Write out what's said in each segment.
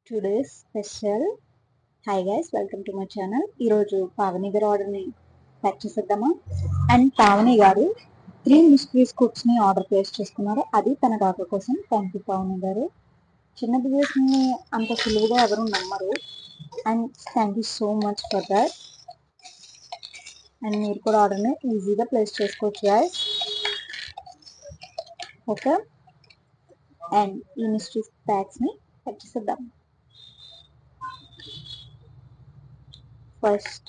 Today's special. Hi guys, welcome to my channel. ఈరోజు పావని గారు ఆర్డర్ని ప్యాక్ చేసేద్దామా. అండ్ పావని గారు 3 మిస్ట్రీస్ కుక్స్ని ఆర్డర్ ప్లేస్ చేసుకున్నారు. అది తన డాటర్ కోసం. థ్యాంక్ యూ పావని గారు. చిన్న బిజినెస్ని అంత సులువుగా ఎవరు నమ్మరు. And thank you so much for that. And మీరు కూడా ఆర్డర్ని ఈజీగా ప్లేస్ చేసుకోవచ్చు గైస్. ఓకే, అండ్ ఈ మిస్ట్రీస్ ప్యాక్స్ని ప్యాక్ చేసేద్దాం. ఫస్ట్,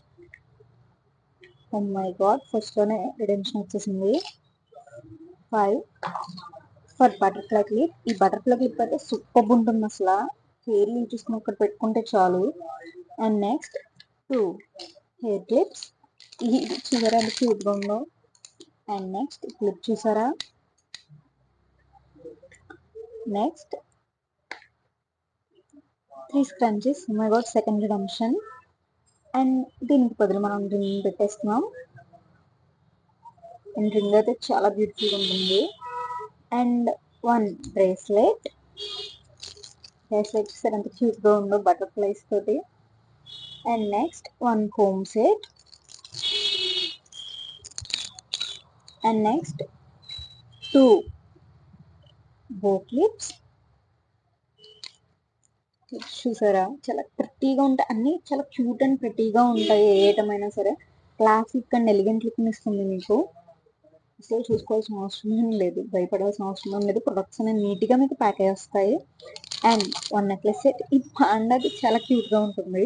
ఓ మై గాడ్, ఫస్ట్లోనే రిడెంప్షన్ వచ్చేసింది. 5 ఫర్ బటర్ఫ్లై క్లిప్. ఈ బటర్ఫ్లై క్లిప్ అయితే సూపర్ ఉంటుంది అసలు. హెయిర్ లీవ్ చూసుకుని ఇక్కడ పెట్టుకుంటే చాలు. And next 2 hair clips. ఇది చూసారా ఎంత క్యూట్గా ఉందో. అండ్ నెక్స్ట్ క్లిప్ చూసారా. Next 3 scrunchies. Oh my God, second redemption. And దీనికి బదులు మనం రింగ్ పెట్టేస్తున్నాం. అండ్ రింగ్ అయితే చాలా బ్యూటిఫుల్గా ఉంటుంది. And 1 bracelet. చూసారు ఎంత క్యూట్గా ఉందో బటర్ఫ్లైస్ తోటి. And next 1 comb set. And next 2 bow clips. చూసారా చాలా ప్రిటీగా ఉంటాయి, అన్ని చాలా క్యూట్ అండ్ ప్రిటీగా ఉంటాయి. ఏ ఐటమ్ అయినా సరే క్లాసిక్ అండ్ ఎలిగెంట్ లుక్ ఇస్తుంది మీకు. అసలు చూసుకోవాల్సిన అవసరం లేదు, భయపడాల్సిన అవసరం లేదు. ప్రొడక్ట్స్ అనేవి నీట్గా మీకు ప్యాక్ అయ్యి వస్తాయి. And 1 necklace set. ఈ పాండాది చాలా క్యూట్గా ఉంటుంది.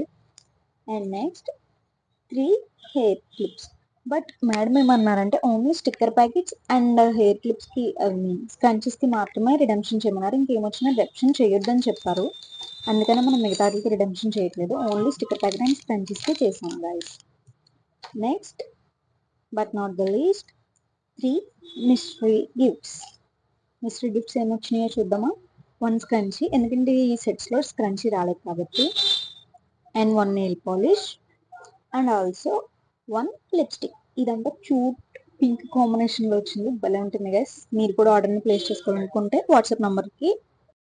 And next 3 hair clips. But madam ఏమన్నారంటే only sticker packets and hair క్లిప్స్కి స్క్రంచెస్కి మాత్రమే రిడెంప్షన్ చేయమన్నారు. ఇంకేమొచ్చినా రిడెంప్షన్ చేయొద్దని చెప్పారు. అందుకనే మనం మిగతాకి రిడెంప్షన్ చేయట్లేదు, ఓన్లీ స్టిక్కర్ ప్యాకెట్ అండ్ స్క్రంచెస్కి చేసాం guys. Next but not the least 3 mystery gifts. Mystery gifts ఏమొచ్చినాయో చూద్దామా. 1 స్క్రంచీ, ఎందుకంటే ఈ సెట్స్లో స్క్రంచీ రాలేదు కాబట్టి. And 1 nail polish. And also 1 lipstick. ఇదంతా క్యూట్ పింక్ కాంబినేషన్లో వచ్చింది, భలే ఉంటుంది గైస్. మీరు కూడా ఆర్డర్ని ప్లేస్ చేసుకోవాలనుకుంటే వాట్సాప్ నెంబర్కి